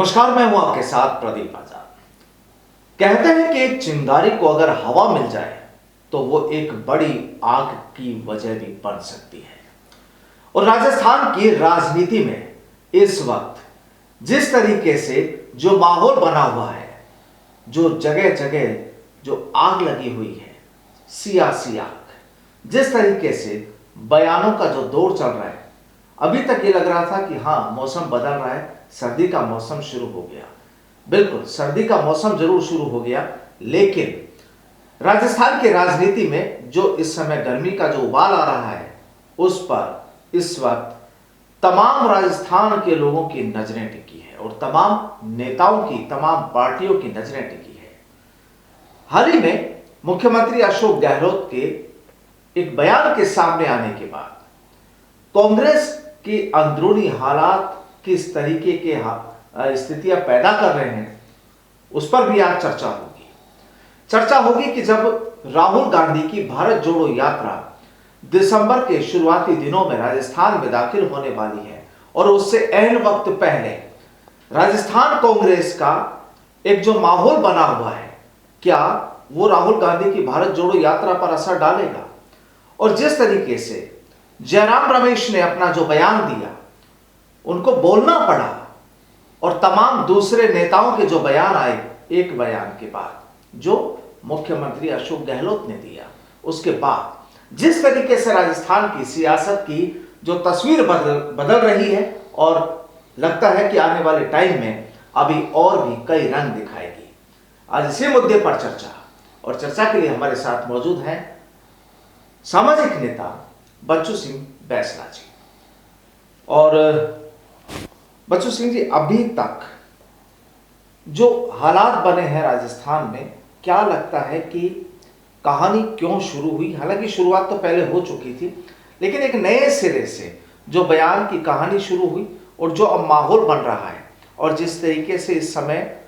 नमस्कार, मैं हूं आपके साथ प्रदीप आजाद। कहते हैं कि एक चिंगारी को अगर हवा मिल जाए तो वो एक बड़ी आग की वजह भी बन सकती है। और राजस्थान की राजनीति में इस वक्त जिस तरीके से जो माहौल बना हुआ है, जो जगह जगह जो आग लगी हुई है, सियासी आग, जिस तरीके से बयानों का जो दौर चल रहा है, अभी तक ये लग रहा था कि हाँ, मौसम बदल रहा है, सर्दी का मौसम शुरू हो गया। बिल्कुल, सर्दी का मौसम जरूर शुरू हो गया, लेकिन राजस्थान की राजनीति में जो इस समय गर्मी का जो उबाल आ रहा है, उस पर इस वक्त तमाम राजस्थान के लोगों की नजरें टिकी है और तमाम नेताओं की, तमाम पार्टियों की नजरें टिकी है। हाल ही में मुख्यमंत्री अशोक गहलोत के एक बयान के सामने आने के बाद कांग्रेस की अंदरूनी हालात किस तरीके के स्थितियां पैदा कर रहे हैं, उस पर भी आज चर्चा होगी कि जब राहुल गांधी की भारत जोड़ो यात्रा दिसंबर के शुरुआती दिनों में राजस्थान में दाखिल होने वाली है और उससे ऐन वक्त पहले राजस्थान कांग्रेस का एक जो माहौल बना हुआ है, क्या वो राहुल गांधी की भारत जोड़ो यात्रा पर असर डालेगा? और जिस तरीके से जयराम रमेश ने अपना जो बयान दिया, उनको बोलना पड़ा, और तमाम दूसरे नेताओं के जो बयान आए एक बयान के बाद, जो मुख्यमंत्री अशोक गहलोत ने दिया, उसके बाद जिस तरीके से राजस्थान की सियासत की जो तस्वीर बदल रही है, और लगता है कि आने वाले टाइम में अभी और भी कई रंग दिखाएगी। आज इसी मुद्दे पर चर्चा, और चर्चा के लिए हमारे साथ मौजूद हैं सामाजिक नेता बच्चू सिंह बैसला जी। और बच्चू सिंह जी, अभी तक जो हालात बने हैं राजस्थान में, क्या लगता है कि कहानी क्यों शुरू हुई? हालांकि शुरुआत तो पहले हो चुकी थी, लेकिन एक नए सिरे से जो बयान की कहानी शुरू हुई और जो अब माहौल बन रहा है, और जिस तरीके से इस समय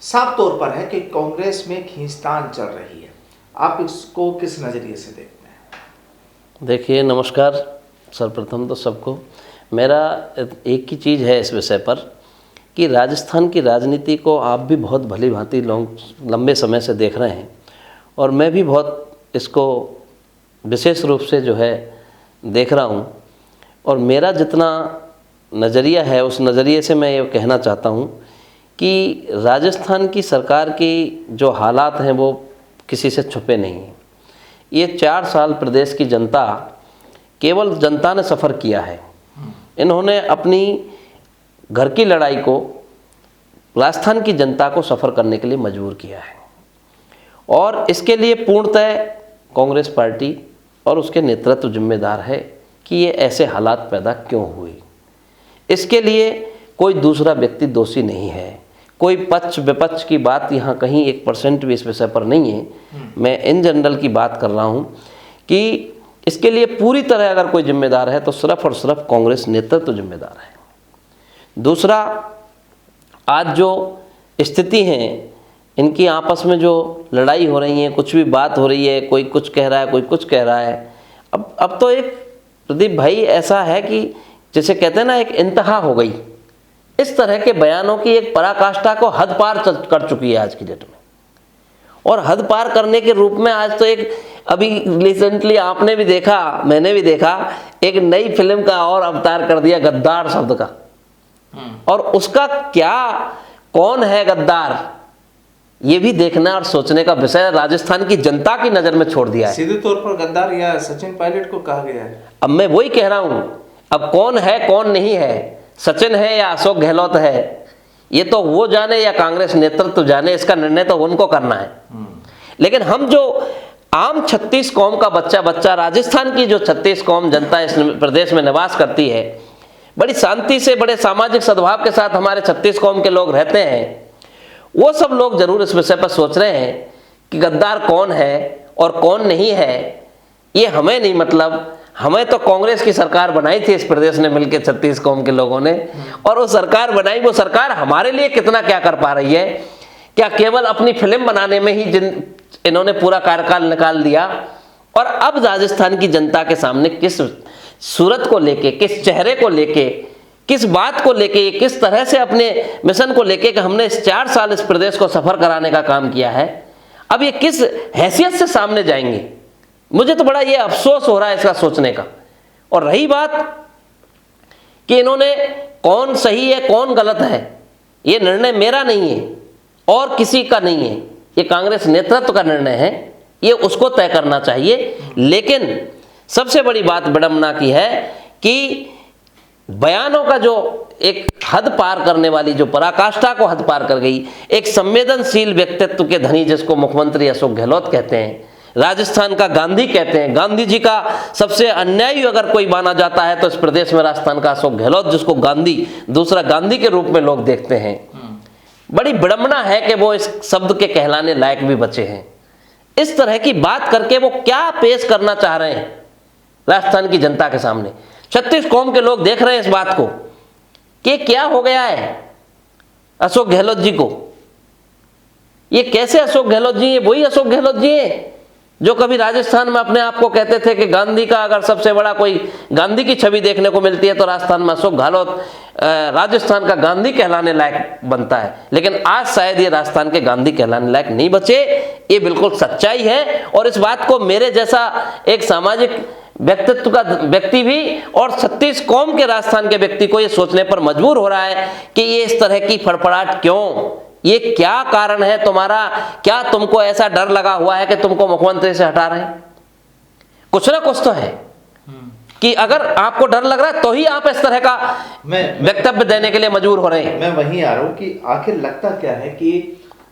साफ तौर पर है कि कांग्रेस में खींचतान चल रही है, आप इसको किस नजरिए से देखते हैं? देखिए, नमस्कार। सर्वप्रथम तो सबको मेरा एक ही चीज़ है इस विषय पर कि राजस्थान की राजनीति को आप भी बहुत भली भांति लंबे समय से देख रहे हैं, और मैं भी बहुत इसको विशेष रूप से जो है देख रहा हूँ। और मेरा जितना नज़रिया है, उस नज़रिए से मैं ये कहना चाहता हूँ कि राजस्थान की सरकार की जो हालात हैं वो किसी से छुपे नहीं हैं। ये 4 साल प्रदेश की जनता, केवल जनता ने सफ़र किया है। इन्होंने अपनी घर की लड़ाई को राजस्थान की जनता को सफ़र करने के लिए मजबूर किया है, और इसके लिए पूर्णतः कांग्रेस पार्टी और उसके नेतृत्व जिम्मेदार है कि ये ऐसे हालात पैदा क्यों हुए। इसके लिए कोई दूसरा व्यक्ति दोषी नहीं है। कोई पक्ष विपक्ष की बात यहाँ कहीं 1% भी इस विषय पर नहीं है। मैं इन जनरल की बात कर रहा हूँ कि इसके लिए पूरी तरह अगर कोई जिम्मेदार है तो सिर्फ और सिर्फ कांग्रेस नेतृत्व जिम्मेदार है। दूसरा, आज जो स्थिति है, इनकी आपस में जो लड़ाई हो रही है, कुछ भी बात हो रही है, कोई कुछ कह रहा है, कोई कुछ कह रहा है। अब तो एक प्रदीप भाई ऐसा है कि जैसे कहते हैं ना, एक इंतहा हो गई। इस तरह के बयानों की एक पराकाष्ठा को हद पार कर चुकी है आज की डेट में, और हद पार करने के रूप में आज तो एक अभी रिसेंटली आपने भी देखा, मैंने भी देखा, एक नई फिल्म का और अवतार कर दिया गद्दार शब्द का। और उसका क्या, कौन है गद्दार, ये भी देखना और सोचने का विषय राजस्थान की जनता की नजर में छोड़ दिया है। सीधे तौर पर गद्दार या सचिन पायलट को कहा गया है। अब मैं वही कह रहा हूं, अब कौन है कौन नहीं है, सचिन है या अशोक गहलोत है, ये तो वो जाने या कांग्रेस नेतृत्व जाने, इसका निर्णय तो उनको करना है। लेकिन हम जो आम 36 कौम का बच्चा राजस्थान की जो 36 कौम जनता इस प्रदेश में निवास करती है, बड़ी शांति से, बड़े सामाजिक सद्भाव के साथ हमारे 36 कौम के लोग रहते हैं, वो सब लोग जरूर इस विषय पर सोच रहे हैं कि गद्दार कौन है और कौन नहीं है। ये हमें नहीं, मतलब हमें तो कांग्रेस की सरकार बनाई थी इस प्रदेश ने मिलकर 36 कौम के लोगों ने, और वो सरकार बनाई, वो सरकार हमारे लिए कितना क्या कर पा रही है? क्या केवल अपनी फिल्म बनाने में ही इन्होंने पूरा कार्यकाल निकाल दिया? और अब राजस्थान की जनता के सामने किस सूरत को लेके, किस चेहरे को लेके, किस बात को लेके, किस तरह से अपने मिशन को लेके कि हमने इस 4 साल इस प्रदेश को सफर कराने का काम किया है, अब ये किस हैसियत से सामने जाएंगे। मुझे तो बड़ा ये अफसोस हो रहा है इसका सोचने का। और रही बात कि इन्होंने कौन सही है कौन गलत है, ये निर्णय मेरा नहीं है और किसी का नहीं है, ये कांग्रेस नेतृत्व का निर्णय है, ये उसको तय करना चाहिए। लेकिन सबसे बड़ी बात विडंबना की है कि बयानों का जो एक हद पार करने वाली, जो पराकाष्ठा को हद पार कर गई, एक संवेदनशील व्यक्तित्व के धनी जिसको मुख्यमंत्री अशोक गहलोत कहते हैं, राजस्थान का गांधी कहते हैं, गांधी जी का सबसे अन्यायी अगर कोई माना जाता है तो इस प्रदेश में राजस्थान का अशोक गहलोत, जिसको गांधी, दूसरा गांधी के रूप में लोग देखते हैं। बड़ी विडंबना है कि वो इस शब्द के कहलाने लायक भी बचे हैं। इस तरह की बात करके वो क्या पेश करना चाह रहे हैं राजस्थान की जनता के सामने। 36 कौम के लोग देख रहे हैं इस बात को कि क्या हो गया है अशोक गहलोत जी को। ये कैसे अशोक गहलोत जी हैं? वही अशोक गहलोत जी हैं जो कभी राजस्थान में अपने आप को कहते थे कि गांधी का अगर सबसे बड़ा कोई गांधी की छवि देखने को मिलती है तो राजस्थान में अशोक गहलोत राजस्थान का गांधी कहलाने लायक बनता है। लेकिन आज शायद ये राजस्थान के गांधी कहलाने लायक नहीं बचे, ये बिल्कुल सच्चाई है। और इस बात को मेरे जैसा एक सामाजिक व्यक्तित्व का व्यक्ति भी और 36 कौम के राजस्थान के व्यक्ति को ये सोचने पर मजबूर हो रहा है कि ये इस तरह की फड़फड़ाहट क्यों, ये क्या कारण है तुम्हारा, क्या तुमको ऐसा डर लगा हुआ है कि तुमको मुख्यमंत्री से हटा रहे हैं? कुछ ना कुछ तो है कि अगर आपको डर लग रहा है तो ही आप इस तरह का वक्तव्य देने के लिए मजबूर हो रहे हैं। मैं वहीं आ रहा हूं कि आखिर लगता क्या है कि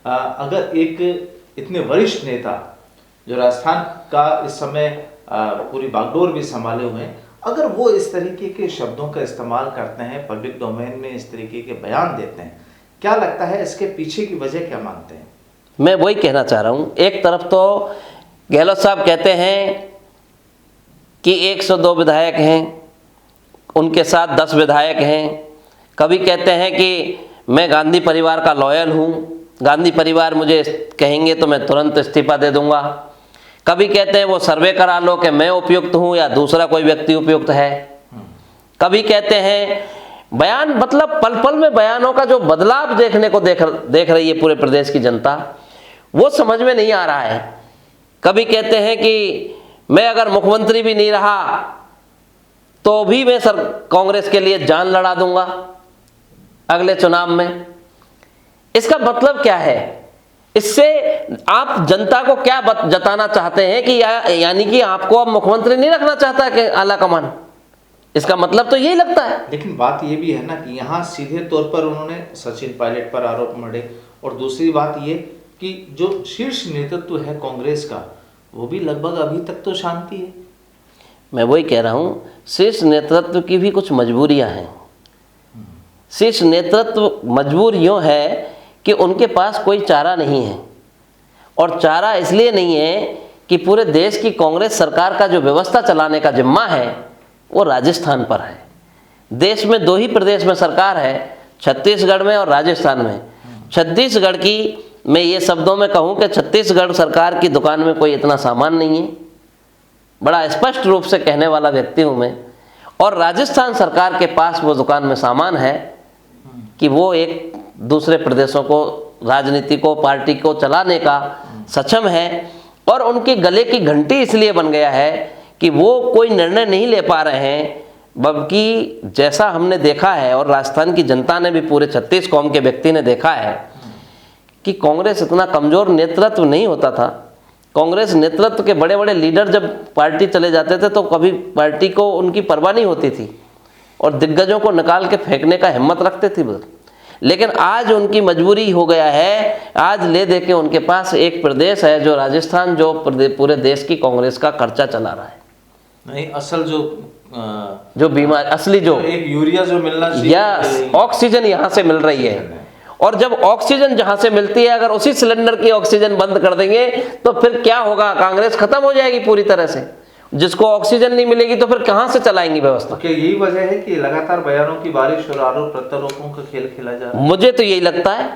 अगर एक इतने वरिष्ठ नेता जो राजस्थान का इस समय पूरी बागडोर भी संभाले हुए हैं, अगर वो इस तरीके के शब्दों का इस्तेमाल करते हैं, पब्लिक डोमेन में इस तरीके के बयान देते हैं, क्या लगता है इसके पीछे की वजह क्या मानते हैं? मैं वही कहना चाह रहा हूँ। एक तरफ तो गहलोत साहब कहते हैं कि 102 विधायक हैं, उनके साथ 10 विधायक हैं। कभी कहते हैं कि मैं गांधी परिवार का लॉयल हूँ, गांधी परिवार मुझे कहेंगे तो मैं तुरंत इस्तीफा दे दूंगा। कभी कहते हैं वो सर्वे करा लो कि मैं उपयुक्त हूँ या दूसरा कोई व्यक्ति उपयुक्त है। कभी कहते हैं बयान, मतलब पल पल में बयानों का जो बदलाव देखने को देख रही है पूरे प्रदेश की जनता, वो समझ में नहीं आ रहा है। कभी कहते हैं कि मैं अगर मुख्यमंत्री भी नहीं रहा तो भी मैं कांग्रेस के लिए जान लड़ा दूंगा अगले चुनाव में। इसका मतलब क्या है? इससे आप जनता को क्या जताना चाहते हैं कि यानी कि आपको अब मुख्यमंत्री नहीं रखना चाहता है कि आला कमान? इसका मतलब तो यही लगता है। लेकिन बात ये भी है ना कि यहाँ सीधे तौर पर उन्होंने सचिन पायलट पर आरोप मढ़े, और दूसरी बात ये कि जो शीर्ष नेतृत्व है कांग्रेस का, वो भी लगभग अभी तक तो शांति है। मैं वही कह रहा हूँ, शीर्ष नेतृत्व की भी कुछ मजबूरियां हैं। शीर्ष नेतृत्व मजबूर यूँ है कि उनके पास कोई चारा नहीं है, और चारा इसलिए नहीं है कि पूरे देश की कांग्रेस सरकार का जो व्यवस्था चलाने का जिम्मा है वो राजस्थान पर है। देश में 2 ही प्रदेश में सरकार है, छत्तीसगढ़ में और राजस्थान में। छत्तीसगढ़ की मैं ये शब्दों में कहूँ कि छत्तीसगढ़ सरकार की दुकान में कोई इतना सामान नहीं है, बड़ा स्पष्ट रूप से कहने वाला व्यक्ति हूँ मैं। और राजस्थान सरकार के पास वो दुकान में सामान है कि वो एक दूसरे प्रदेशों को, राजनीति को, पार्टी को चलाने का सक्षम है। और उनके गले की घंटी इसलिए बन गया है कि वो कोई निर्णय नहीं ले पा रहे हैं, बल्कि जैसा हमने देखा है और राजस्थान की जनता ने भी, पूरे 36 कौम के व्यक्ति ने देखा है कि कांग्रेस इतना कमज़ोर नेतृत्व नहीं होता था। कांग्रेस नेतृत्व के बड़े बड़े लीडर जब पार्टी चले जाते थे तो कभी पार्टी को उनकी परवाह नहीं होती थी और दिग्गजों को निकाल के फेंकने का हिम्मत रखते थे। लेकिन आज उनकी मजबूरी हो गया है, आज ले दे के उनके पास एक प्रदेश है जो राजस्थान, जो पूरे देश की कांग्रेस का खर्चा चला रहा है। नहीं, असल जो बीमार, असली जो एक यूरिया जो मिलना चाहिए, यस, ऑक्सीजन यहाँ से मिल रही है। और जब ऑक्सीजन जहाँ से मिलती है, अगर उसी सिलेंडर की ऑक्सीजन बंद कर देंगे तो फिर क्या होगा? कांग्रेस खत्म हो जाएगी पूरी तरह से। जिसको ऑक्सीजन नहीं मिलेगी तो फिर कहाँ से चलाएंगी व्यवस्था? क्या यही वजह है कि लगातार बयानों की बारिश और आरोप प्रत्यारोपों का खेल खेला जा रहा है? मुझे तो यही लगता है,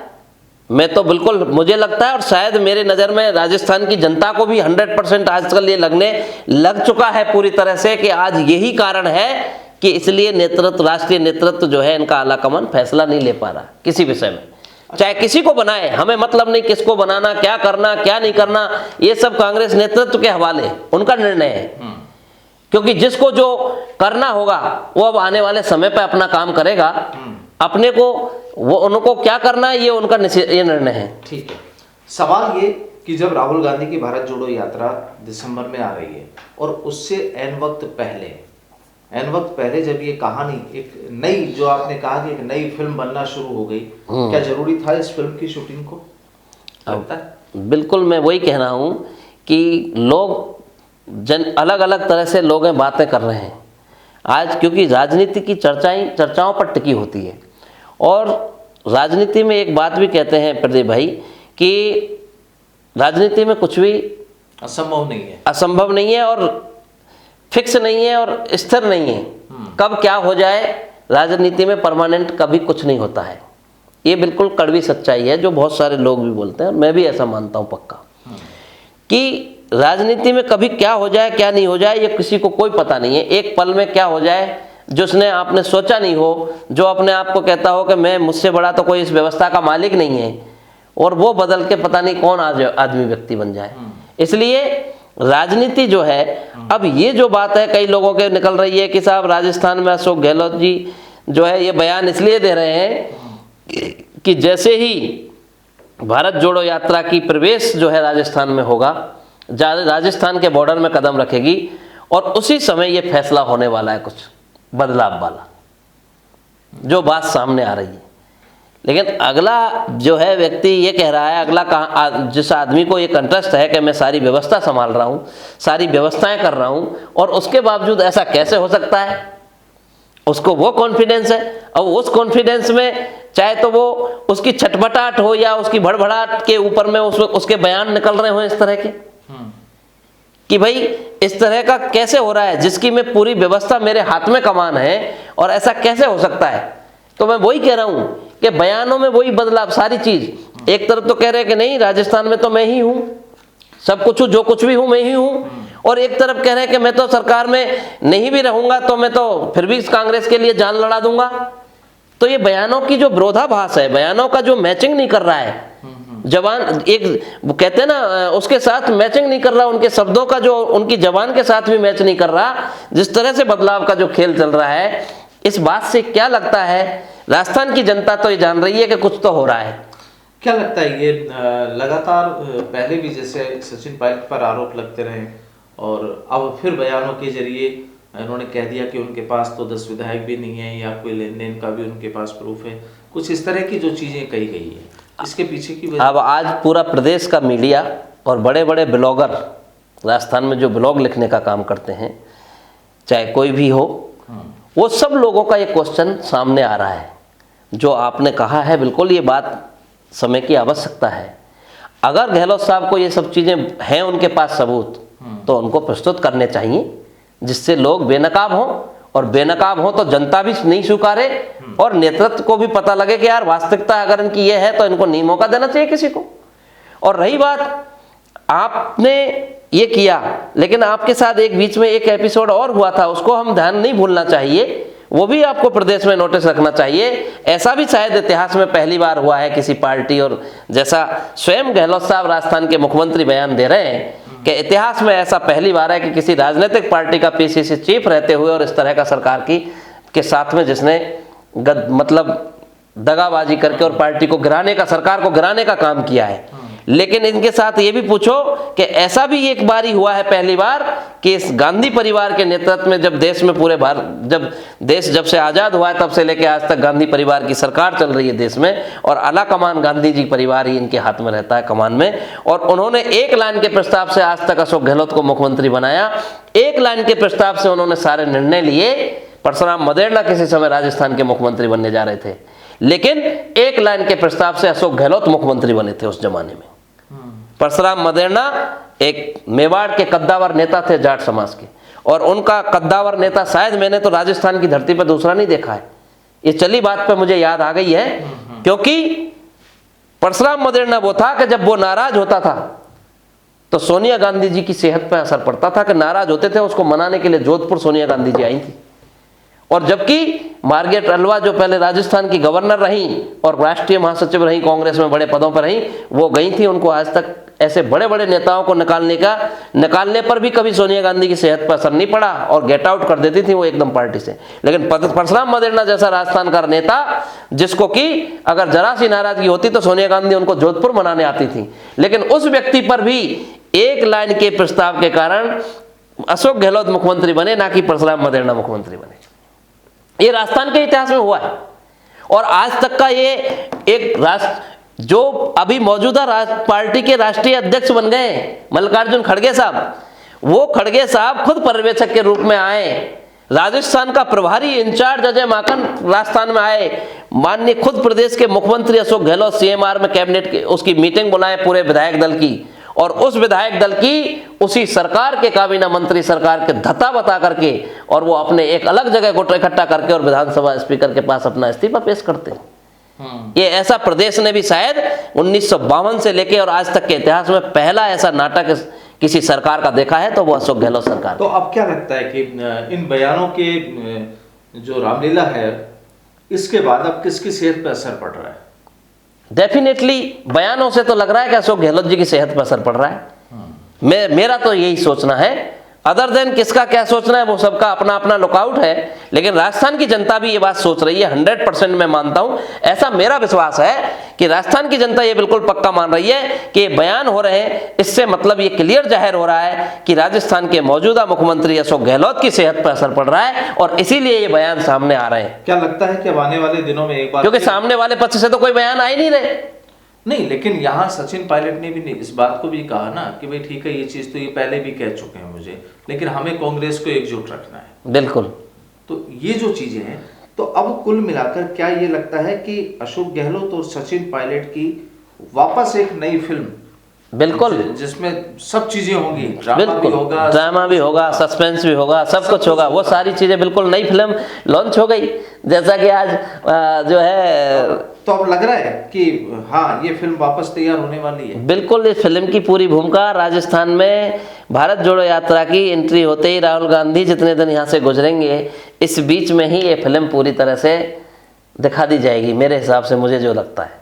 मैं तो बिल्कुल, मुझे लगता है, और शायद मेरे नज़र में राजस्थान की जनता को भी 100% आजकल ये लगने लग चुका है पूरी तरह से कि आज यही कारण है कि इसलिए नेतृत्व, राष्ट्रीय नेतृत्व जो है इनका आलाकमान फैसला नहीं ले पा रहा किसी विषय में। चाहे किसी को बनाए, हमें मतलब नहीं किसको बनाना, क्या करना क्या नहीं करना, ये सब कांग्रेस नेतृत्व के हवाले, उनका निर्णय है। क्योंकि जिसको जो करना होगा वो अब आने वाले समय पे अपना काम करेगा। अपने को वो, उनको क्या करना है ये उनका ये निर्णय है। ठीक है। सवाल ये कि जब राहुल गांधी की भारत जोड़ो यात्रा दिसंबर में आ रही है और उससे एन वक्त पहले जब ये कहानी एक नई, जो आपने कहा कि एक नई फिल्म बनना शुरू हो गई, क्या जरूरी था इस फिल्म की शूटिंग को, लगता है? बिल्कुल, मैं वही कह रहा हूँ कि लोग अलग अलग तरह से लोग बातें कर रहे हैं आज, क्योंकि राजनीति की चर्चाओं पर टिकी होती है। और राजनीति में एक बात भी कहते हैं प्रदीप भाई कि राजनीति में कुछ भी असंभव नहीं है और फिक्स नहीं है और स्थिर नहीं है। कब क्या हो जाए, राजनीति में परमानेंट कभी कुछ नहीं होता है। ये बिल्कुल कड़वी सच्चाई है जो बहुत सारे लोग भी बोलते हैं और मैं भी ऐसा मानता हूँ पक्का, कि राजनीति में कभी क्या हो जाए क्या नहीं हो जाए ये किसी को कोई पता नहीं है। एक पल में क्या हो जाए जिसने आपने सोचा नहीं हो, जो अपने आप को कहता हो कि मैं, मुझसे बड़ा तो कोई इस व्यवस्था का मालिक नहीं है, और वो बदल के पता नहीं कौन आदमी व्यक्ति बन जाए। इसलिए राजनीति जो है, अब ये जो बात है कई लोगों के निकल रही है कि साहब राजस्थान में अशोक गहलोत जी जो है ये बयान इसलिए दे रहे हैं कि जैसे ही भारत जोड़ो यात्रा की प्रवेश जो है राजस्थान में होगा, राजस्थान के बॉर्डर में कदम रखेगी और उसी समय ये फैसला होने वाला है कुछ बदलाव वाला, जो बात सामने आ रही है। लेकिन अगला जो है व्यक्ति ये कह रहा है, अगला जिस आदमी को ये कंट्रस्ट है कि मैं सारी व्यवस्था संभाल रहा हूँ, सारी व्यवस्थाएं कर रहा हूँ, और उसके बावजूद ऐसा कैसे हो सकता है, उसको वो कॉन्फिडेंस है। अब उस कॉन्फिडेंस में चाहे तो वो उसकी छटपटाहट हो या उसकी भड़बड़ाहट के ऊपर में उसके बयान निकल रहे हो इस तरह के, कि भाई इस तरह का कैसे हो रहा है, जिसकी मैं पूरी व्यवस्था मेरे हाथ में कमान है, और ऐसा कैसे हो सकता है। तो मैं वही कह रहा हूं कि बयानों में वही बदलाव, सारी चीज। एक तरफ तो कह रहे हैं कि नहीं राजस्थान में तो मैं ही हूं, सब कुछ जो कुछ भी हूं मैं ही हूं, और एक तरफ कह रहे हैं कि मैं तो सरकार में नहीं भी रहूंगा तो मैं तो फिर भी कांग्रेस के लिए जान लड़ा दूंगा। तो ये बयानों की जो विरोधाभास है, बयानों का जो मैचिंग नहीं कर रहा है, जवान एक वो कहते हैं ना, उसके साथ मैचिंग नहीं कर रहा, उनके शब्दों का जो उनकी जवान के साथ भी मैच नहीं कर रहा, जिस तरह से बदलाव का जो खेल चल रहा है, इस बात से क्या लगता है राजस्थान की जनता तो ये जान रही है कि कुछ तो हो रहा है। क्या लगता है ये लगातार पहले भी जैसे सचिन पायलट पर आरोप लगते रहे और अब फिर बयानों के जरिए उन्होंने कह दिया कि उनके पास तो 10 विधायक भी नहीं है या कोई लेन देन का भी उनके पास प्रूफ है, कुछ इस तरह की जो चीजें कही गई है, इसके पीछे की वजह? अब आज पूरा प्रदेश का मीडिया और बड़े बड़े ब्लॉगर राजस्थान में जो ब्लॉग लिखने का काम करते हैं, चाहे कोई भी हो, वो सब लोगों का ये क्वेश्चन सामने आ रहा है। जो आपने कहा है बिल्कुल ये बात समय की आवश्यकता है। अगर गहलोत साहब को ये सब चीज़ें हैं उनके पास सबूत, तो उनको प्रस्तुत करने चाहिए, जिससे लोग बेनकाब हों, और बेनकाब हो तो जनता भी नहीं स्वीकारे और नेतृत्व को भी पता लगे कि यार वास्तविकता अगर इनकी ये है तो इनको नहीं मौका देना चाहिए किसी को। और रही बात, आपने ये किया, लेकिन आपके साथ एक बीच में एक एपिसोड और हुआ था, उसको हम ध्यान नहीं भूलना चाहिए, वो भी आपको प्रदेश में नोटिस रखना चाहिए। ऐसा भी शायद इतिहास में पहली बार हुआ है किसी पार्टी, और जैसा स्वयं गहलोत साहब राजस्थान के मुख्यमंत्री बयान दे रहे हैं कि इतिहास में ऐसा पहली बार है कि किसी राजनीतिक पार्टी का पीसीसी चीफ रहते हुए और इस तरह का सरकार के साथ में जिसने मतलब दगाबाजी करके और पार्टी को गिराने का, सरकार को गिराने का काम किया है। लेकिन इनके साथ ये भी पूछो कि ऐसा भी एक बार ही हुआ है पहली बार कि इस गांधी परिवार के नेतृत्व में जब देश में पूरे भारत जब से आज़ाद हुआ है तब से लेकर आज तक गांधी परिवार की सरकार चल रही है देश में, और आला कमान गांधी जी परिवार ही इनके हाथ में रहता है कमान में। और उन्होंने एक लाइन के प्रस्ताव से आज तक अशोक गहलोत को मुख्यमंत्री बनाया, एक लाइन के प्रस्ताव से उन्होंने सारे निर्णय लिए। परशुराम मदेरणा किसी समय राजस्थान के मुख्यमंत्री बनने जा रहे थे, लेकिन एक लाइन के प्रस्ताव से अशोक गहलोत मुख्यमंत्री बने थे उस जमाने में। परशुराम मदेरणा एक मेवाड़ के कद्दावर नेता थे जाट समाज के, और उनका कद्दावर नेता शायद मैंने तो राजस्थान की धरती पर दूसरा नहीं देखा है। ये चली बात पे मुझे याद आ गई है, क्योंकि परशुराम मदेरणा वो था कि जब वो नाराज होता था तो सोनिया गांधी जी की सेहत पर असर पड़ता था, कि नाराज होते थे उसको मनाने के लिए जोधपुर सोनिया गांधी जी आई थी, और जबकि मार्गरेट अल्वा जो पहले राजस्थान की गवर्नर रहीं और राष्ट्रीय महासचिव रहीं, कांग्रेस में बड़े पदों पर रहीं, वो गई थी, उनको आज तक ऐसे बड़े बड़े नेताओं को निकालने पर भी कभी सोनिया गांधी की सेहत पर असर नहीं पड़ा और गेट आउट कर देती थी वो एकदम पार्टी से। लेकिन परशुराम मदेरणा जैसा राजस्थान का नेता, जिसको कि अगर जरा सी नाराजगी होती तो सोनिया गांधी उनको जोधपुर मनाने आती थी, लेकिन उस व्यक्ति पर भी एक लाइन के प्रस्ताव के कारण अशोक गहलोत मुख्यमंत्री बने, ना कि परशुराम मदेरणा मुख्यमंत्री बने। ये राजस्थान के इतिहास में हुआ है और आज तक का ये एक राष्ट्र जो अभी मौजूदा पार्टी के राष्ट्रीय अध्यक्ष बन गए मल्लिकार्जुन खड़गे साहब, वो खड़गे साहब खुद पर्यवेक्षक के रूप में आए, राजस्थान का प्रभारी इंचार्ज अजय माकन राजस्थान में आए, माननीय खुद प्रदेश के मुख्यमंत्री अशोक गहलोत सीएमआर में कैबिनेट की उसकी मीटिंग बुलाए पूरे विधायक दल की, और उस विधायक दल की उसी सरकार के काबीना मंत्री सरकार के धत्ता बता करके और वो अपने एक अलग जगह को इकट्ठा करके और विधानसभा स्पीकर के पास अपना इस्तीफा पेश करते हैं। ये ऐसा प्रदेश ने भी शायद 1952 से लेके और आज तक के इतिहास में पहला ऐसा नाटक किसी सरकार का देखा है, तो वो अशोक गहलोत सरकार। तो अब क्या लगता है कि इन बयानों के जो रामलीला है, इसके बाद अब किसकी सेहत पर असर पड़ रहा है? डेफिनेटली बयानों से तो लग रहा है कि अशोक गहलोत जी की सेहत पर असर पड़ रहा है। मेरा तो यही सोचना है, अदर देन किसका क्या सोचना है वो सबका अपना अपना लुकआउट है, लेकिन राजस्थान की जनता भी ये बात सोच रही है। 100% मैं मानता हूं, ऐसा मेरा विश्वास है कि राजस्थान की जनता ये बिल्कुल पक्का मान रही है कि ये बयान हो रहे हैं, इससे मतलब ये क्लियर जाहिर हो रहा है कि राजस्थान के मौजूदा मुख्यमंत्री अशोक गहलोत की सेहत पर असर पड़ रहा है और इसीलिए ये बयान सामने आ रहे हैं। क्या लगता है कि अब आने वाले दिनों में एक बार, क्योंकि सामने वाले पक्ष से तो कोई बयान आ ही नहीं रहे। नहीं, लेकिन यहाँ सचिन पायलट ने भी इस बात को भी कहा ना कि भाई ठीक है, ये चीज तो ये पहले भी कह चुके हैं मुझे, लेकिन हमें कांग्रेस को एकजुट रखना है। बिल्कुल। तो ये जो चीजें हैं, तो अब कुल मिलाकर क्या ये लगता है कि अशोक गहलोत और सचिन पायलट की वापस एक नई फिल्म, बिल्कुल, जिसमें सब चीजें होंगी, ड्रामा भी होगा, सस्पेंस भी होगा, सब कुछ होगा, वो सारी चीजें बिल्कुल नई फिल्म लॉन्च हो गई, जैसा कि आज जो है। तो अब लग रहा है कि हाँ, ये फिल्म वापस तैयार होने वाली है। बिल्कुल, इस फिल्म की पूरी भूमिका राजस्थान में भारत जोड़ो यात्रा की एंट्री होते ही राहुल गांधी जितने दिन यहाँ से गुजरेंगे, इस बीच में ही ये फिल्म पूरी तरह से दिखा दी जाएगी मेरे हिसाब से, मुझे जो लगता है।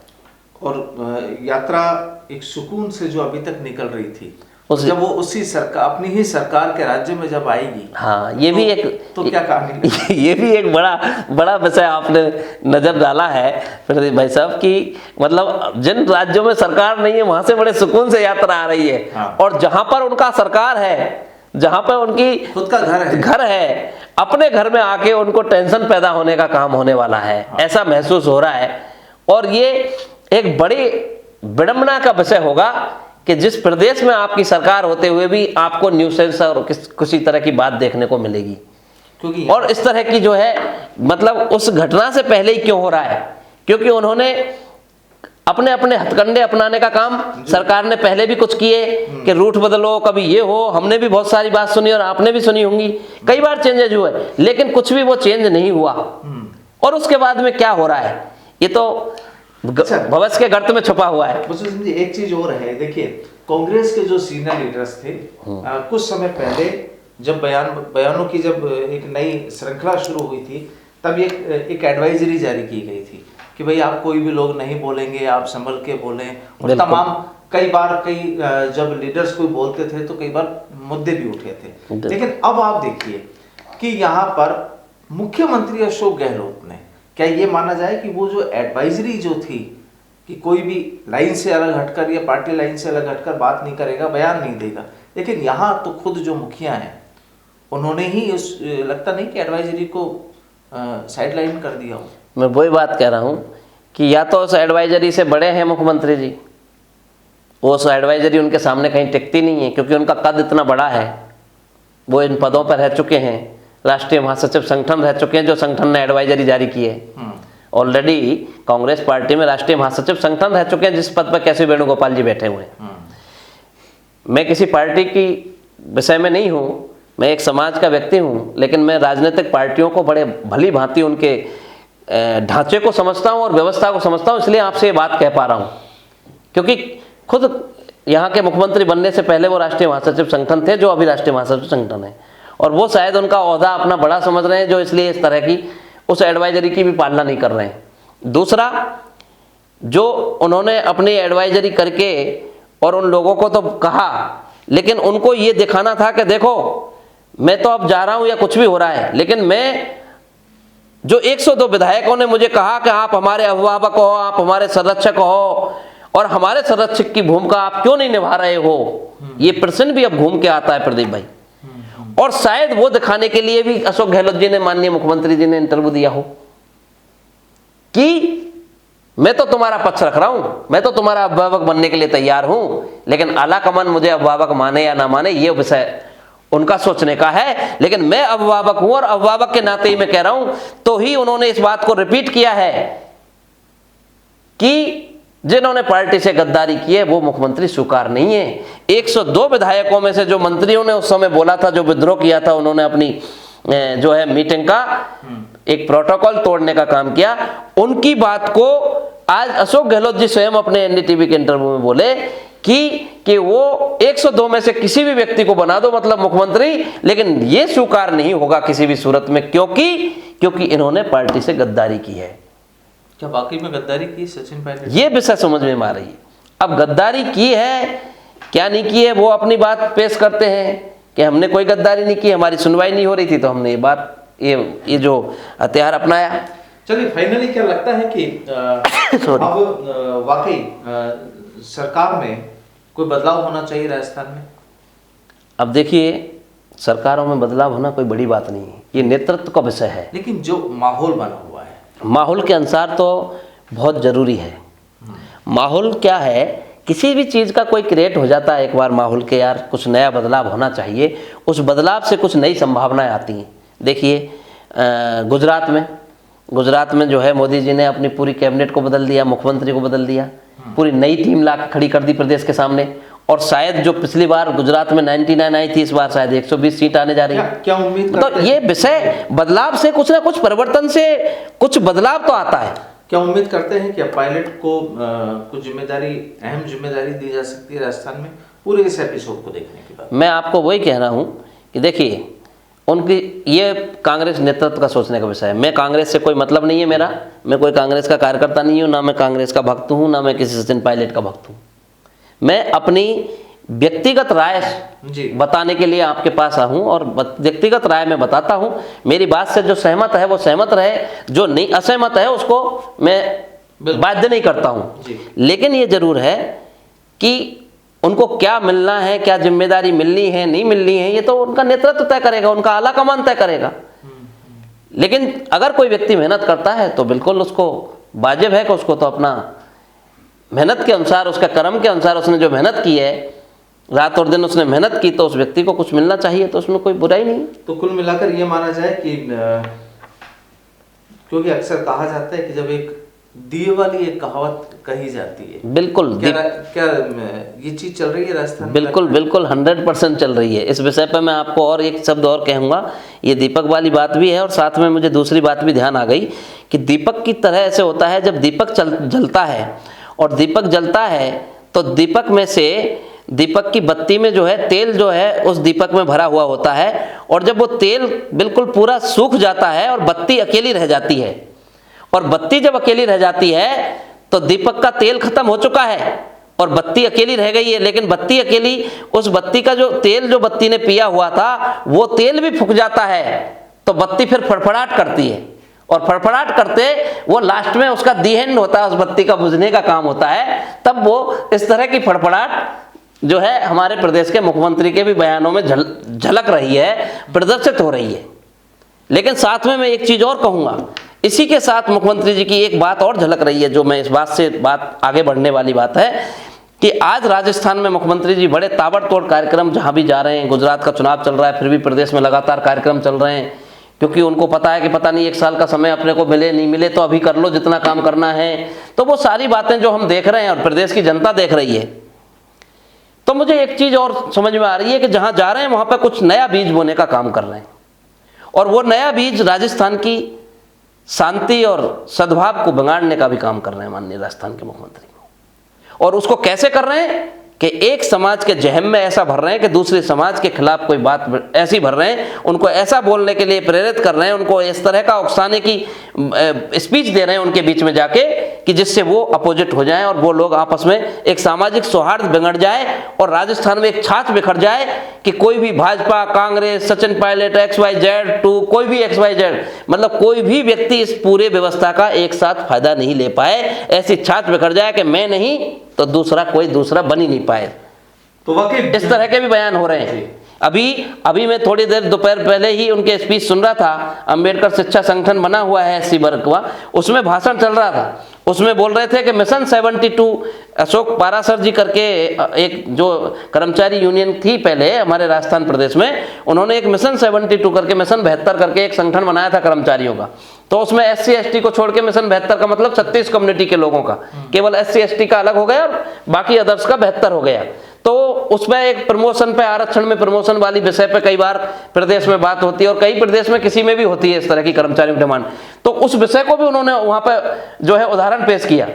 और यात्रा एक सुकून से जो अभी तक निकल रही थी, जब वो उसी सरकार, अपनी ही सरकार के राज्य में जब आएगी, हाँ, ये भी एक तो क्या कहानी ये भी एक बड़ा विषय आपने नजर डाला है प्रदीप भाई साहब की, मतलब जिन राज्यों में सरकार नहीं है वहां से बड़े सुकून से यात्रा आ रही है। हाँ। और जहां पर उनका सरकार है, जहां पर उनकी खुद का घर है, अपने घर में आके उनको टेंशन पैदा होने का काम होने वाला है। हाँ। ऐसा महसूस हो रहा है और ये एक बड़ी विडंबना का विषय होगा कि जिस प्रदेश में आपकी सरकार होते हुए भी आपको न्यूसेंस और किसी तरह की बात देखने को मिलेगी, क्योंकि और इस तरह की जो है, मतलब उस घटना से पहले ही क्यों हो रहा है, क्योंकि उन्होंने अपने अपने हथकंडे अपनाने का काम सरकार ने पहले भी कुछ किए कि रूट बदलो, कभी ये हो, हमने भी बहुत सारी बात सुनी और आपने भी सुनी होंगी, कई बार चेंजेज हुए, लेकिन कुछ भी वो चेंज नहीं हुआ। और उसके बाद में क्या हो रहा है, ये तो भविष्य के गर्त में छुपा हुआ है। एक चीज और है, देखिए कांग्रेस के जो सीनियर लीडर्स थे, कुछ समय पहले जब बयानों की जब एक नई श्रृंखला शुरू हुई थी, तब एक एडवाइजरी जारी की गई थी कि भाई आप कोई भी लोग नहीं बोलेंगे, आप संभल के बोलें, और तमाम कई जब लीडर्स कोई बोलते थे तो कई बार मुद्दे भी उठे थे। लेकिन अब आप देखिए कि यहाँ पर मुख्यमंत्री अशोक गहलोत ने, क्या ये माना जाए कि वो जो एडवाइजरी जो थी कि कोई भी लाइन से अलग हटकर या पार्टी लाइन से अलग हटकर बात नहीं करेगा, बयान नहीं देगा, लेकिन यहाँ तो खुद जो मुखिया हैं उन्होंने ही लगता नहीं कि एडवाइजरी को साइडलाइन कर दिया हो। मैं वही बात कह रहा हूँ कि या तो उस एडवाइजरी से बड़े हैं मुख्यमंत्री जी, वो उस एडवाइजरी उनके सामने कहीं टिकती नहीं है, क्योंकि उनका कद इतना बड़ा है, वो इन पदों पर रह चुके हैं, राष्ट्रीय महासचिव संगठन रह चुके हैं, जो संगठन ने एडवाइजरी जारी की है। ऑलरेडी कांग्रेस पार्टी में राष्ट्रीय महासचिव संगठन रह चुके हैं, जिस पद पर केसी वेणुगोपाल जी बैठे हुए हैं। मैं किसी पार्टी की विषय में नहीं हूँ, मैं एक समाज का व्यक्ति हूँ, लेकिन मैं राजनीतिक पार्टियों को बड़े भली भांति उनके ढांचे को समझता हूँ और व्यवस्था को समझता हूँ, इसलिए आपसे ये बात कह पा रहा हूँ, क्योंकि खुद यहाँ के मुख्यमंत्री बनने से पहले वो राष्ट्रीय महासचिव संगठन थे, जो अभी राष्ट्रीय महासचिव संगठन है। और वो शायद उनका ओहदा अपना बड़ा समझ रहे हैं, जो इसलिए इस तरह की उस एडवाइजरी की भी पालना नहीं कर रहे हैं। दूसरा, जो उन्होंने अपनी एडवाइजरी करके और उन लोगों को तो कहा, लेकिन उनको ये दिखाना था कि देखो मैं तो अब जा रहा हूं या कुछ भी हो रहा है, लेकिन मैं जो 102 विधायकों ने मुझे कहा कि आप हमारे अभिभावक हो, आप हमारे संरक्षक हो, और हमारे संरक्षक की भूमिका आप क्यों नहीं निभा रहे हो, ये प्रश्न भी अब घूम के आता है प्रदीप भाई। और शायद वो दिखाने के लिए भी अशोक गहलोत जी ने, माननीय मुख्यमंत्री जी ने इंटरव्यू दिया हो कि मैं तो तुम्हारा पक्ष रख रहा हूं, मैं तो तुम्हारा अभिभावक बनने के लिए तैयार हूं, लेकिन आला कमान मुझे अभिभावक माने या ना माने ये विषय उनका सोचने का है, लेकिन मैं अभिभावक हूं और अभिभावक के नाते ही मैं कह रहा हूं। तो ही उन्होंने इस बात को रिपीट किया है कि जिन्होंने पार्टी से गद्दारी की है वो मुख्यमंत्री स्वीकार नहीं है। 102 विधायकों में से जो मंत्रियों ने उस समय बोला था, जो विद्रोह किया था, उन्होंने अपनी जो है मीटिंग का एक प्रोटोकॉल तोड़ने का काम किया, उनकी बात को आज अशोक गहलोत जी स्वयं अपने एनडीटीवी के इंटरव्यू में बोले कि वो 102 में से किसी भी व्यक्ति को बना दो मतलब मुख्यमंत्री, लेकिन ये स्वीकार नहीं होगा किसी भी सूरत में, क्योंकि इन्होंने पार्टी से गद्दारी की है। क्या वाकई में गद्दारी की सचिन पायलट? ये विषय समझ में आ रही है। अब गद्दारी की है क्या नहीं की है, वो अपनी बात पेश करते हैं कि हमने कोई गद्दारी नहीं की, हमारी सुनवाई नहीं हो रही थी तो हमने ये जो हथियार अपनाया। चलिए, फाइनली क्या लगता है कि अब वाकई सरकार में कोई बदलाव होना चाहिए राजस्थान में? अब देखिए, सरकारों में बदलाव होना कोई बड़ी बात नहीं है, ये नेतृत्व का विषय है। लेकिन जो माहौल बना हुआ है, माहौल के अनुसार तो बहुत जरूरी है। माहौल क्या है, किसी भी चीज़ का कोई क्रिएट हो जाता है एक बार माहौल के, यार कुछ नया बदलाव होना चाहिए, उस बदलाव से कुछ नई संभावनाएं आती हैं। देखिए गुजरात में जो है मोदी जी ने अपनी पूरी कैबिनेट को बदल दिया, मुख्यमंत्री को बदल दिया, पूरी नई टीम ला खड़ी कर दी प्रदेश के सामने, और शायद जो पिछली बार गुजरात में 99 आई थी, इस बार शायद 120 सीट आने जा रही है। क्या उम्मीद तो ये विषय बदलाव से कुछ ना कुछ परिवर्तन से कुछ बदलाव तो आता है। क्या उम्मीद करते हैं कि पायलट को कुछ जिम्मेदारी, अहम जिम्मेदारी दी जा सकती है राजस्थान में पूरे इस एपिसोड को देखने के बाद? मैं आपको वही कह रहा हूँ कि देखिए, उनकी ये कांग्रेस नेतृत्व का सोचने का विषय है। मैं कांग्रेस से कोई मतलब नहीं है मेरा, मैं कोई कांग्रेस का कार्यकर्ता नहीं हूँ, ना मैं कांग्रेस का भक्त हूँ, ना मैं किसी सचिन पायलट का भक्त हूँ। मैं अपनी व्यक्तिगत राय बताने के लिए आपके पास आऊँ और व्यक्तिगत राय मैं बताता हूँ। मेरी बात से जो सहमत है वो सहमत रहे, जो नहीं असहमत है उसको मैं बाध्य नहीं करता हूँ। लेकिन ये जरूर है कि उनको क्या मिलना है, क्या जिम्मेदारी मिलनी है, नहीं मिलनी है, ये तो उनका नेतृत्व तय करेगा, उनका आला कमान तय करेगा। लेकिन अगर कोई व्यक्ति मेहनत करता है तो बिल्कुल उसको वाजिब है कि उसको तो अपना मेहनत के अनुसार, उसका कर्म के अनुसार उसने जो मेहनत की है, रात और दिन उसने मेहनत की, तो उस व्यक्ति को कुछ मिलना चाहिए, तो उसमें कोई बुराई नहीं। तो कुल मिलाकर ये माना जाए कि क्योंकि अक्सर कहा जाता है कि जब एक दिए वाली एक कहावत कही जाती है, बिल्कुल क्या ये चीज चल रही है राजस्थान में? बिल्कुल 100% चल रही है। इस विषय पर मैं आपको और एक शब्द और कहूँगा, ये दीपक वाली बात भी है और साथ में मुझे दूसरी बात भी ध्यान आ गई कि दीपक की तरह ऐसे होता है, जब दीपक जलता है और दीपक जलता है तो दीपक में से, दीपक की बत्ती में जो है तेल जो है उस दीपक में भरा हुआ होता है, और जब वो तेल बिल्कुल पूरा सूख जाता है और बत्ती अकेली रह जाती है, और बत्ती जब अकेली रह जाती है तो दीपक का तेल खत्म हो चुका है और बत्ती अकेली रह गई है। लेकिन बत्ती अकेली, उस बत्ती का जो तेल जो बत्ती ने पिया हुआ था वो तेल भी फूक जाता है, तो बत्ती फिर फड़फड़ाहट करती है, और फड़फड़ाहट करते वो लास्ट में उसका दी एंड होता है, उस बत्ती का बुझने का काम होता है। तब वो इस तरह की फड़फड़ाहट जो है हमारे प्रदेश के मुख्यमंत्री के भी बयानों में झलक रही है, प्रदर्शित हो रही है। लेकिन साथ में मैं एक चीज और कहूँगा, इसी के साथ मुख्यमंत्री जी की एक बात और झलक रही है, जो मैं इस बात से बात आगे बढ़ने वाली बात है कि आज राजस्थान में मुख्यमंत्री जी बड़े ताबड़तोड़ कार्यक्रम जहाँ भी जा रहे हैं, गुजरात का चुनाव चल रहा है फिर भी प्रदेश में लगातार कार्यक्रम चल रहे हैं, क्योंकि उनको पता है कि पता नहीं 1 साल का समय अपने को मिले नहीं मिले, तो अभी कर लो जितना काम करना है। तो वो सारी बातें जो हम देख रहे हैं और प्रदेश की जनता देख रही है, तो मुझे एक चीज और समझ में आ रही है कि जहाँ जा रहे हैं वहाँ पर कुछ नया बीज बोने का काम कर रहे हैं, और वो नया बीज राजस्थान की शांति और सद्भाव को बिगाड़ने का भी काम कर रहे हैं माननीय राजस्थान के मुख्यमंत्री। और उसको कैसे कर रहे हैं कि एक समाज के जहन में ऐसा भर रहे हैं कि दूसरे समाज के खिलाफ कोई बात ऐसी भर रहे हैं, उनको ऐसा बोलने के लिए प्रेरित कर रहे हैं, उनको इस तरह का उकसाने की स्पीच दे रहे हैं उनके बीच में जाके कि जिससे वो अपोजिट हो जाएं और वो लोग आपस में एक सामाजिक सौहार्द बिगड़ जाए और राजस्थान में एक छाछ बिखर जाए कि कोई भी भाजपा, कांग्रेस, सचिन पायलट, XYZ2, कोई भी XYZ, मतलब कोई भी व्यक्ति इस पूरे व्यवस्था का एक साथ फायदा नहीं ले पाए। ऐसी छाछ बिखर जाए कि मैं नहीं तो दूसरा कोई दूसरा बन ही नहीं पाए। तो वाकई इस तरह के भी बयान हो रहे हैं। अभी मैं थोड़ी देर दोपहर पहले ही उनके स्पीच सुन रहा था। अंबेडकर शिक्षा संगठन बना हुआ है SC वर्ग का, उसमें भाषण चल रहा था। उसमें बोल रहे थे कि मिशन 72, अशोक पारासर जी करके एक जो कर्मचारी यूनियन थी पहले हमारे राजस्थान प्रदेश में, उन्होंने एक मिशन 72 करके, मिशन 72 करके एक संगठन बनाया था कर्मचारियों का। तो उसमें SC ST को छोड़ के मिशन 72 का मतलब 36 कम्युनिटी के लोगों का, केवल SC ST का अलग हो गया और बाकी अदर्स का 72 हो गया। तो उसमें एक प्रमोशन पे, आरक्षण में प्रमोशन वाली विषय पे कई बार प्रदेश में बात होती है और कई प्रदेश में किसी में भी होती है इस तरह की कर्मचारियों की डिमांड। तो उस विषय को भी उन्होंने वहां पर जो है उदाहरण पेश किया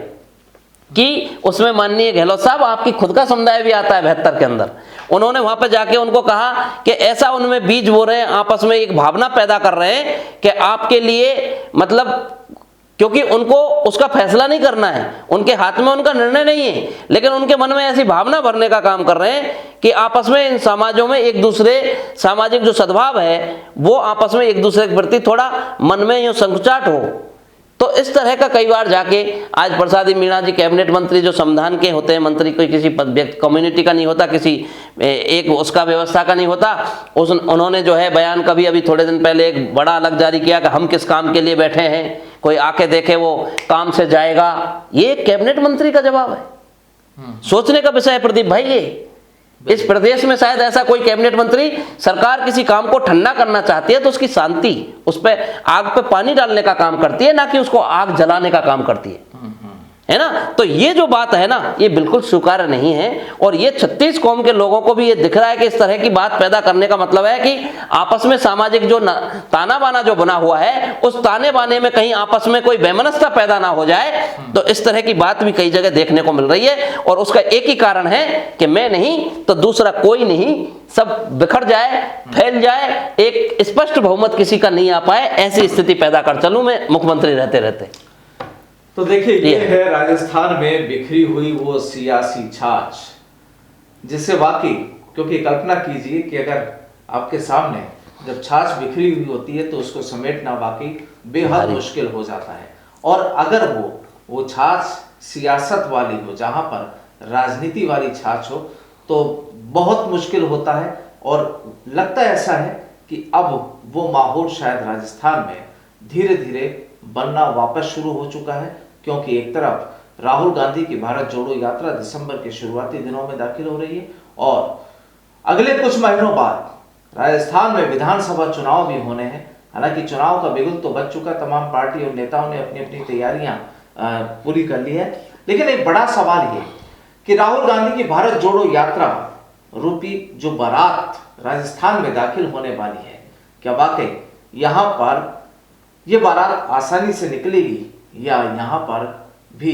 कि उसमें माननीय गहलोत साहब, आपकी खुद का समुदाय भी आता है 72 के अंदर। उन्होंने वहां पर जाके उनको कहा कि ऐसा उनमें बीज बो रहे हैं, आपस में एक भावना पैदा कर रहे हैं कि आपके लिए, मतलब क्योंकि उनको उसका फैसला नहीं करना है, उनके हाथ में उनका निर्णय नहीं है, लेकिन उनके मन में ऐसी भावना भरने का काम कर रहे हैं कि आपस में इन समाजों में एक दूसरे सामाजिक जो सद्भाव है वो आपस में एक दूसरे के प्रति थोड़ा मन में यूं संकुचाट हो। तो इस तरह का कई बार जाके आज प्रसादी मीणा जी कैबिनेट मंत्री जो संविधान के होते हैं मंत्री, कोई किसी कम्युनिटी का नहीं होता, किसी एक उसका व्यवस्था का नहीं होता, उन्होंने जो है बयान कभी अभी थोड़े दिन पहले एक बड़ा अलग जारी किया कि हम किस काम के लिए बैठे हैं, कोई आके देखे वो काम से जाएगा। ये कैबिनेट मंत्री का जवाब है। सोचने का विषय है प्रदीप भाई। ये इस प्रदेश में शायद ऐसा कोई कैबिनेट मंत्री, सरकार किसी काम को ठंडा करना चाहती है तो उसकी शांति, उस पर आग पे पानी डालने का काम करती है, ना कि उसको आग जलाने का काम करती है ना। तो ये जो बात है ना, ये बिल्कुल स्वीकार्य नहीं है। और ये 36 कौम के लोगों को भी ये दिख रहा है कि इस तरह की बात पैदा करने का मतलब है कि आपस में सामाजिक जो ताना बाना जो बना हुआ है, उस ताने बाने में कहीं आपस में कोई वैमनस्यता पैदा ना हो जाए। तो इस तरह की बात भी कई जगह देखने को मिल रही है और उसका एक ही कारण है कि मैं नहीं तो दूसरा कोई नहीं, सब बिखर जाए, फैल जाए, एक स्पष्ट बहुमत किसी का नहीं आ पाए, ऐसी स्थिति पैदा कर चलूं मैं मुख्यमंत्री रहते रहते। तो देखिए, ये है राजस्थान में बिखरी हुई वो सियासी छाछ, जिससे वाकई, क्योंकि कल्पना कीजिए कि अगर आपके सामने जब छाछ बिखरी हुई होती है तो उसको समेटना वाकई बेहद मुश्किल हो जाता है। और अगर वो छाछ सियासत वाली हो, जहां पर राजनीति वाली छाछ हो, तो बहुत मुश्किल होता है। और लगता ऐसा है कि अब वो माहौल शायद राजस्थान में धीरे धीरे बनना वापस शुरू हो चुका है, क्योंकि एक तरफ राहुल गांधी की भारत जोड़ो यात्रा दिसंबर के शुरुआती दिनों में दाखिल हो रही है और अगले कुछ महीनों बाद राजस्थान में विधानसभा चुनाव भी होने हैं। हालांकि चुनाव का बिगुल तो बच चुका, तमाम पार्टी और नेताओं ने अपनी अपनी तैयारियां पूरी कर ली है। लेकिन एक बड़ा सवाल ये कि राहुल गांधी की भारत जोड़ो यात्रा रूपी जो बारात राजस्थान में दाखिल होने वाली है, क्या वाकई यहाँ पर ये बारात आसानी से निकलेगी या यहाँ पर भी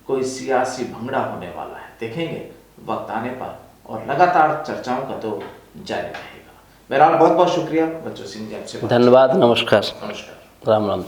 कोई सियासी भंगड़ा होने वाला है? देखेंगे वक्त आने पर, और लगातार चर्चाओं का तो जारी रहेगा। बहरहाल बहुत बहुत शुक्रिया बच्चू सिंह जी, आपसे धन्यवाद। नमस्कार। नमस्कार। राम राम।